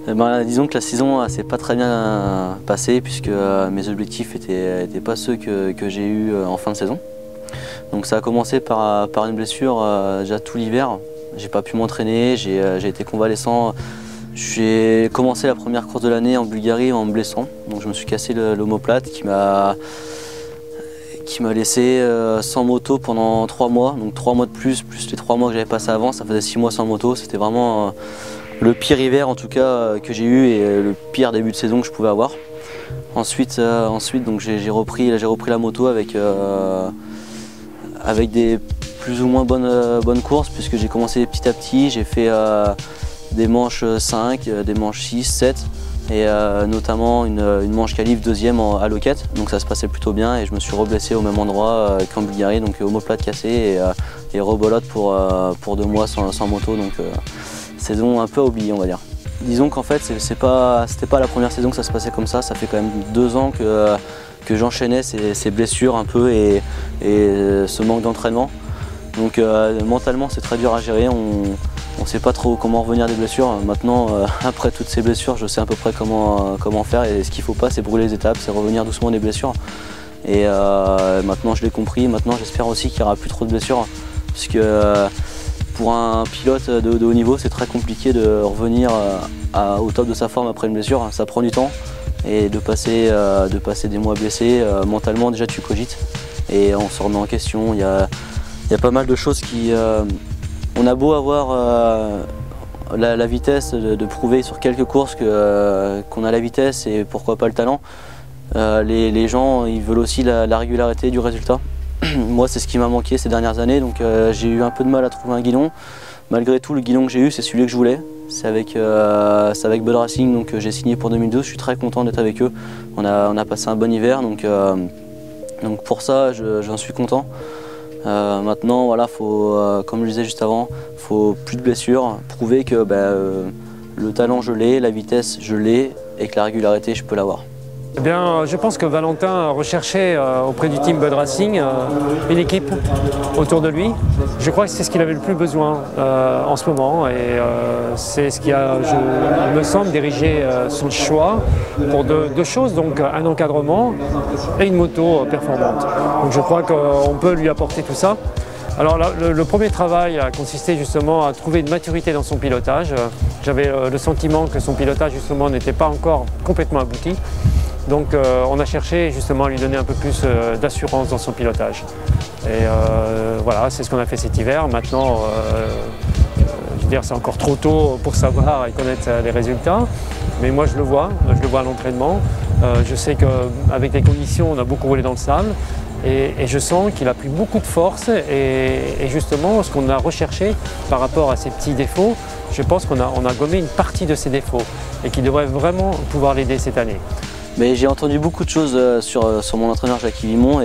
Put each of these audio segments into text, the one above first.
Eh ben, disons que la saison s'est pas très bien passée puisque mes objectifs n'étaient pas ceux que j'ai eus en fin de saison. Donc ça a commencé par une blessure déjà tout l'hiver. J'ai pas pu m'entraîner, j'ai été convalescent. J'ai commencé la première course de l'année en Bulgarie en me blessant. Donc je me suis cassé l'omoplate qui m'a laissé sans moto pendant 3 mois. Donc 3 mois de plus les 3 mois que j'avais passé avant, ça faisait 6 mois sans moto. C'était vraiment le pire hiver en tout cas que j'ai eu et le pire début de saison que je pouvais avoir. Ensuite donc j'ai repris la moto avec des plus ou moins bonnes courses puisque j'ai commencé petit à petit. J'ai fait des manches 5, des manches 6, 7 et notamment une manche qualif deuxième à Loquette. Donc ça se passait plutôt bien et je me suis reblessé au même endroit qu'en Bulgarie, donc omoplate cassée et rebolote pour 2 mois sans moto. Donc saison un peu oubliée on va dire. Disons qu'en fait c'était pas la première saison que ça se passait comme ça fait quand même 2 ans que j'enchaînais ces blessures un peu et ce manque d'entraînement. Donc mentalement c'est très dur à gérer, on ne sait pas trop comment revenir des blessures. Maintenant après toutes ces blessures je sais à peu près comment faire et ce qu'il ne faut pas c'est brûler les étapes, c'est revenir doucement des blessures. Et maintenant je l'ai compris, maintenant j'espère aussi qu'il n'y aura plus trop de blessures puisque pour un pilote de haut niveau, c'est très compliqué de revenir au top de sa forme après une blessure. Ça prend du temps et de passer des mois blessés, mentalement déjà tu cogites et on se remet en question. Il y a pas mal de choses qui... on a beau avoir la vitesse de prouver sur quelques courses qu'on a la vitesse et pourquoi pas le talent. Les gens ils veulent aussi la régularité du résultat. Moi c'est ce qui m'a manqué ces dernières années, donc j'ai eu un peu de mal à trouver un guidon. Malgré tout le guidon que j'ai eu c'est celui que je voulais, c'est avec Bud Racing, donc j'ai signé pour 2012, je suis très content d'être avec eux. On a passé un bon hiver, donc pour ça j'en suis content. Maintenant voilà, comme je disais juste avant, faut plus de blessures, prouver que le talent je l'ai, la vitesse je l'ai et que la régularité je peux l'avoir. Eh bien, je pense que Valentin recherchait auprès du team Bud Racing une équipe autour de lui. Je crois que c'est ce qu'il avait le plus besoin en ce moment et c'est ce qui a, il me semble, dirigé son choix pour deux choses, donc un encadrement et une moto performante. Donc je crois qu'on peut lui apporter tout ça. Alors le premier travail a consisté justement à trouver une maturité dans son pilotage. J'avais le sentiment que son pilotage justement n'était pas encore complètement abouti. Donc on a cherché justement à lui donner un peu plus d'assurance dans son pilotage. Et voilà, c'est ce qu'on a fait cet hiver. Maintenant, je veux dire, c'est encore trop tôt pour savoir et connaître les résultats. Mais moi je le vois à l'entraînement. Je sais qu'avec les conditions, on a beaucoup roulé dans le sable. Et je sens qu'il a pris beaucoup de force et justement ce qu'on a recherché par rapport à ces petits défauts, je pense qu'on a gommé une partie de ces défauts et qui devrait vraiment pouvoir l'aider cette année. Mais j'ai entendu beaucoup de choses sur mon entraîneur Jacques Vimon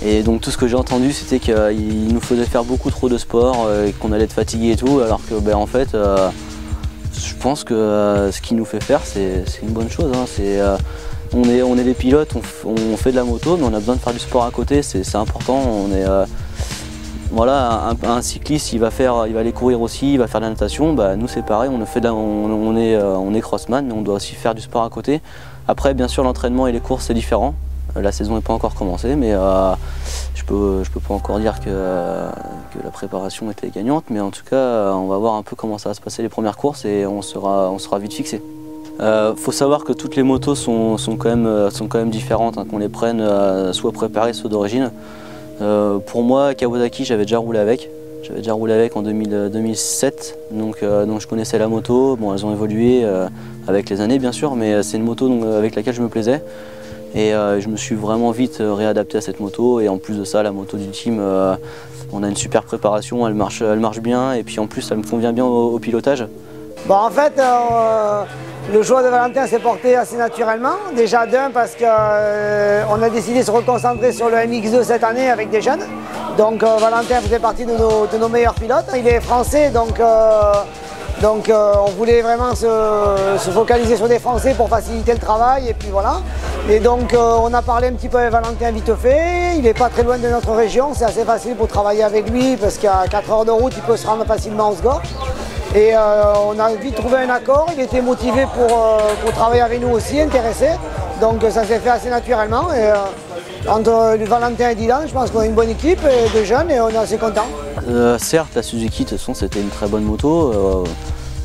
et donc tout ce que j'ai entendu c'était qu'il nous faisait faire beaucoup trop de sport et qu'on allait être fatigué et tout, alors que en fait je pense que ce qu'il nous fait faire c'est une bonne chose. Hein. On est des pilotes, on fait de la moto mais on a besoin de faire du sport à côté, c'est important. Voilà, un cycliste il va aller courir aussi, il va faire de la natation, nous c'est pareil, on est crossman mais on doit aussi faire du sport à côté. Après bien sûr l'entraînement et les courses c'est différent, la saison n'est pas encore commencée mais je peux pas encore dire que la préparation était gagnante, mais en tout cas on va voir un peu comment ça va se passer les premières courses et on sera vite fixé. Faut savoir que toutes les motos sont quand même différentes, hein, qu'on les prenne soit préparées soit d'origine. Pour moi, Kawasaki, j'avais déjà roulé avec en 2007, donc je connaissais la moto. Bon, elles ont évolué avec les années bien sûr, mais c'est une moto avec laquelle je me plaisais. Et je me suis vraiment vite réadapté à cette moto. Et en plus de ça, la moto du team, on a une super préparation, elle marche bien. Et puis en plus, elle me convient bien au pilotage. Bon, en fait, le choix de Valentin s'est porté assez naturellement. Déjà d'un parce qu'on a décidé de se reconcentrer sur le MX2 cette année avec des jeunes. Donc Valentin faisait partie de nos meilleurs pilotes. Il est français, donc on voulait vraiment se focaliser sur des Français pour faciliter le travail. Et puis voilà. Et donc on a parlé un petit peu avec Valentin vite fait. Il n'est pas très loin de notre région. C'est assez facile pour travailler avec lui parce qu'à 4 heures de route, il peut se rendre facilement au SGO. Et on a vite trouvé un accord, il était motivé pour travailler avec nous aussi, intéressé. Donc ça s'est fait assez naturellement. Et, entre Valentin et Dylan, je pense qu'on a une bonne équipe de jeunes et on est assez contents. Certes, la Suzuki, de toute façon, c'était une très bonne moto.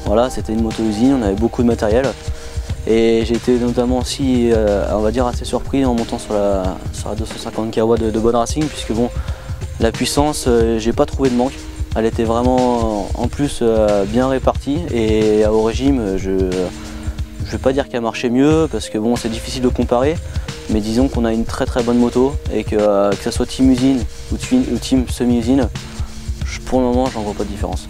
Voilà, c'était une moto usine, on avait beaucoup de matériel. Et j'ai été notamment aussi, on va dire, assez surpris en montant sur la 250 kW de Bode Racing, puisque bon, la puissance, j'ai pas trouvé de manque. Elle était vraiment en plus bien répartie et au régime, je vais pas dire qu'elle marchait mieux parce que bon, c'est difficile de comparer, mais disons qu'on a une très bonne moto et que ce soit team usine ou team semi-usine, pour le moment, j'en vois pas de différence.